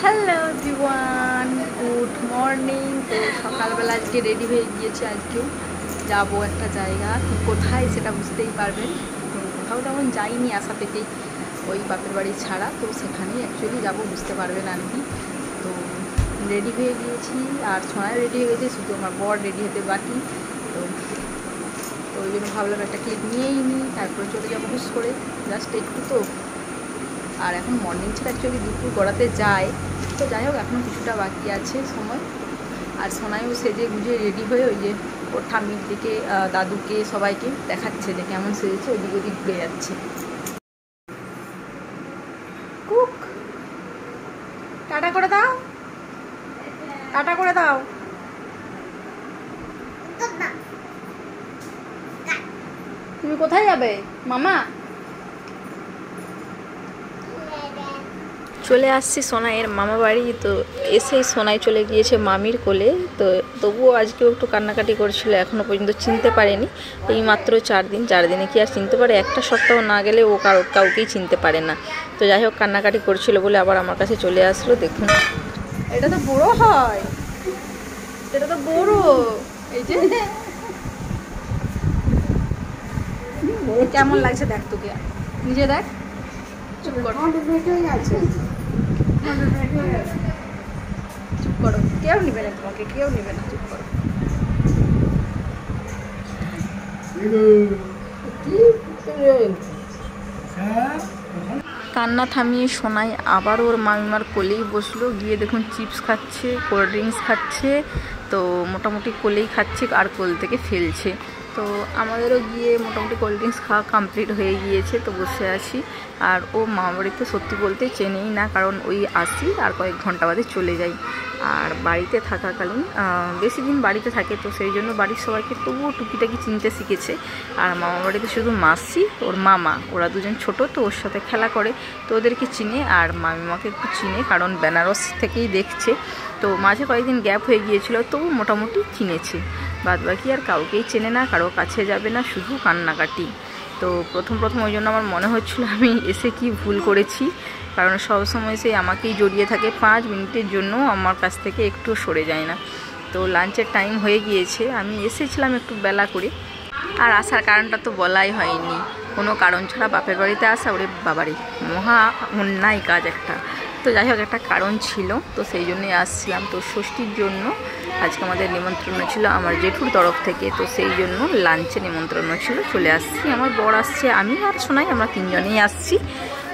Hello everyone, good morning. তো সকালবেলা আজকে রেডি হয়ে গিয়েছি। আজকেও যাবো একটা জায়গা, তো কোথায় সেটা বুঝতেই পারবেন। তো কোথাও তেমন যাইনি আশা থেকেই, ওই বাপের বাড়ি ছাড়া, তো সেখানেই অ্যাকচুয়ালি যাবো, বুঝতে পারবেন আর কি। তো রেডি হয়ে গিয়েছি, আর সোনায় রেডি হয়ে গেছে, শুধু আমার বর রেডি হতে বাকি। তো ওই জন্য ভাবলাম একটা ক্লিপ নিয়েই নিই, তারপরে চলে যাবো হুস করে, জাস্ট একটু। তো আর এখন মর্নিং ছিল, অ্যাকচুয়ালি দুপুর গড়াতে যায়। তো যাই হোক, এখনও কিছুটা বাকি আছে সময়। আর সোনাইও সেজে গুজে রেডি হয়ে ওই যে ওর ঠাম্মির দিকে, দাদুকে, সবাইকে দেখাচ্ছে যে কেমন সেজেছে, ওদিক ওদিক ঘুরে যাচ্ছে। কুক, টাটা করে দাও, টাটা করে দাও। তুমি কোথায় যাবে মামা? চলে আসছি সোনাইয়ের মামা বাড়ি। তো এসেই সোনাই চলে গিয়েছে মামির কোলে। তো তবুও আজকেও একটু কান্নাকাটি করছিল, এখনও পর্যন্ত চিনতে পারেনি। এই মাত্র 4 দিন, 4 দিনে কি আর চিনতে পারে? একটা সপ্তাহ না গেলে ও কাউকেই চিনতে পারে না। তো যাই হোক, কান্নাকাটি করছিল বলে আবার আমার কাছে চলে আসলো। দেখুন, এটা তো বড় হয়, এটা তো বড়। এই যে কেমন লাগছে দেখ, তোকে নিজে দেখ। চুপ করো, চুপ করো, কেউ নিবে না তোমাকে, কেউ নিবে না, চুপ করো। কান্না থামিয়ে সোনাই আবার ওর মামিমার কোলেই বসলো। গিয়ে দেখুন চিপস খাচ্ছে, কোল্ড ড্রিঙ্কস খাচ্ছে। তো মোটামুটি কোলেই খাচ্ছে আর কোল থেকে ফেলছে। তো আমাদেরও গিয়ে মোটামুটি কোল্ড ড্রিঙ্কস খাওয়া কমপ্লিট হয়ে গিয়েছে। তো বসে আছি। আর ও মামা বাড়িতে সত্যি বলতে চেনেই না, কারণ ওই আসি আর কয়েক ঘন্টা বাদে চলে যাই। আর বাড়িতে থাকাকালীন বেশি দিন বাড়িতে থাকে, তো সেই জন্য বাড়ির সবাইকে তবুও টুকিটাকি চিনতে শিখেছে। আর মামা বাড়িতে শুধু মাসি, ওর মামা, ওরা দুজন ছোট, তো ওর সাথে খেলা করে, তো ওদেরকে চিনে। আর মামিমাকে একটু চিনে, কারণ বেনারস থেকেই দেখছে। তো মাঝে কয়েকদিন গ্যাপ হয়ে গিয়েছিল, তবু মোটামুটি চিনেছে। বাদ বাকি আর কাউকেই চেনে না, কারো কাছে যাবে না, শুধু কান্নাকাটি। তো প্রথম ওই জন্য আমার মনে হচ্ছিল আমি এসে কি ভুল করেছি, কারণ সবসময় সে আমাকেই জড়িয়ে থাকে, 5 মিনিটের জন্য আমার কাছ থেকে একটু সরে যায় না। তো লাঞ্চের টাইম হয়ে গিয়েছে, আমি এসেছিলাম একটু বেলা করে। আর আসার কারণটা তো বলাই হয়নি, কোনো কারণ ছাড়া বাপের বাড়িতে আসা, ওরে বাবারে মহা অন্যায় কাজ একটা। তো যাই হোক, একটা কারণ ছিল, তো সেই জন্যই আসছিলাম। তো ষষ্ঠীর জন্য আজকে আমাদের নিমন্ত্রণ ছিল আমার জেঠুর তরফ থেকে, তো সেই জন্য লাঞ্চে নিমন্ত্রণ ছিল, চলে আসছি। আমার বর আসছে, আমি আর সোনাই, আমরা 3 জনেই আসছি।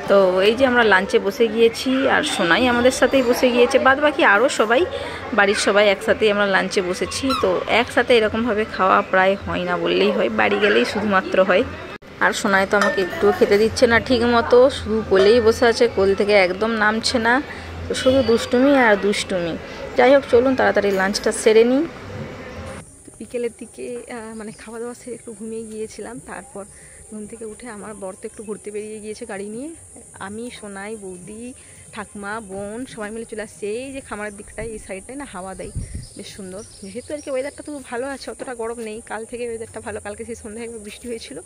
তো এই যে আমরা লাঞ্চে বসে গিয়েছি, আর সোনাই আমাদের সাথেই বসে গিয়েছে, বাদ বাকি আরও সবাই, বাড়ির সবাই একসাথেই আমরা লাঞ্চে বসেছি। তো একসাথে এরকমভাবে খাওয়া প্রায় হয় না বললেই হয়, বাড়ি গেলেই শুধুমাত্র হয়। আর সোনাই তো আমাকে একটুও খেতে দিচ্ছে না ঠিক মতো, শুধু কোলেই বসে আছে, কোল থেকে একদম নামছে না, তো শুধু দুষ্টুমি আর দুষ্টুমি। যাই হোক, চলুন তাড়াতাড়ি লাঞ্চটা সেরে নিই। বিকেলের দিকে মানে খাওয়া দাওয়া সেরে একটু ঘুমিয়ে গিয়েছিলাম। তারপর ঘুম থেকে উঠে আমার বর তো একটু ঘুরতে বেরিয়ে গিয়েছে গাড়ি নিয়ে। আমি, সোনাই, বৌদি, ঠাকুমা, বোন সবাই মিলে চলে আসছে এই যে খামারের দিকটায়, এই সাইডটায় না হাওয়া দেয় বেশ সুন্দর। যেহেতু আর কি ওয়েদারটা তো ভালো আছে, অতটা গরম নেই। কাল থেকে ওয়েদারটা ভালো, কালকে সেই সন্ধ্যায় একবার বৃষ্টি হয়েছিল,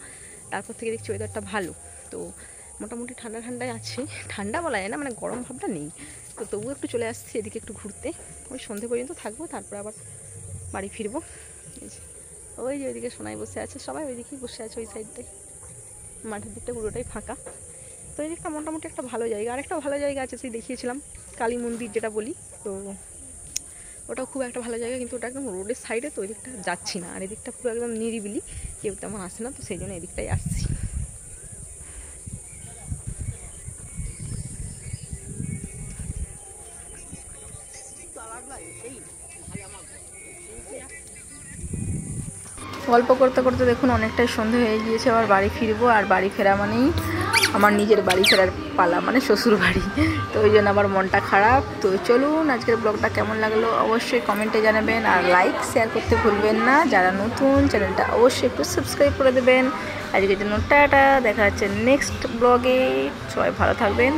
তারপর থেকে দেখছি ওয়েদারটা ভালো। তো মোটামুটি ঠান্ডা ঠান্ডায় আছে, ঠান্ডা বলা যায় না, মানে গরম ভাবটা নেই। তো তবুও একটু চলে আসছি এদিকে একটু ঘুরতে, ওই সন্ধ্যে পর্যন্ত থাকবো, তারপর আবার বাড়ি ফিরবো। ওই যে ওইদিকে সোনাই বসে আছে, সবাই ওইদিকেই বসে আছে, ওই সাইডটায় মাঠের দিকটা পুরোটাই ফাঁকা। তো এই দিকটা মোটামুটি একটা ভালো জায়গা। আর একটা ভালো জায়গা আছে, সেই দেখিয়েছিলাম কালী মন্দির যেটা বলি, তো ওটাও খুব একটা ভালো জায়গা, কিন্তু ওটা একদম রোডের সাইডে, তো ওই দিকটা যাচ্ছি না। আর এদিকটা পুরো একদম নিরিবিলি, কেউ তেমন আসে না, তো সেই জন্য এদিকটাই আসছি। গল্প করতে করতে দেখুন অনেকটাই সন্ধে হয়ে গিয়েছে, আবার বাড়ি ফিরবো। আর বাড়ি ফেরা মানেই আমার নিজের বাড়ি ফেরার পালা, মানে শ্বশুর বাড়ি। তো ওই জন্য আমার মনটা খারাপ। তো চলুন, আজকের ব্লগটা কেমন লাগলো অবশ্যই কমেন্টে জানাবেন, আর লাইক শেয়ার করতে ভুলবেন না। যারা নতুন, চ্যানেলটা অবশ্যই একটু সাবস্ক্রাইব করে দেবেন। আজকের জন্য টাটা, দেখা হচ্ছে নেক্সট ব্লগে। সবাই ভালো থাকবেন।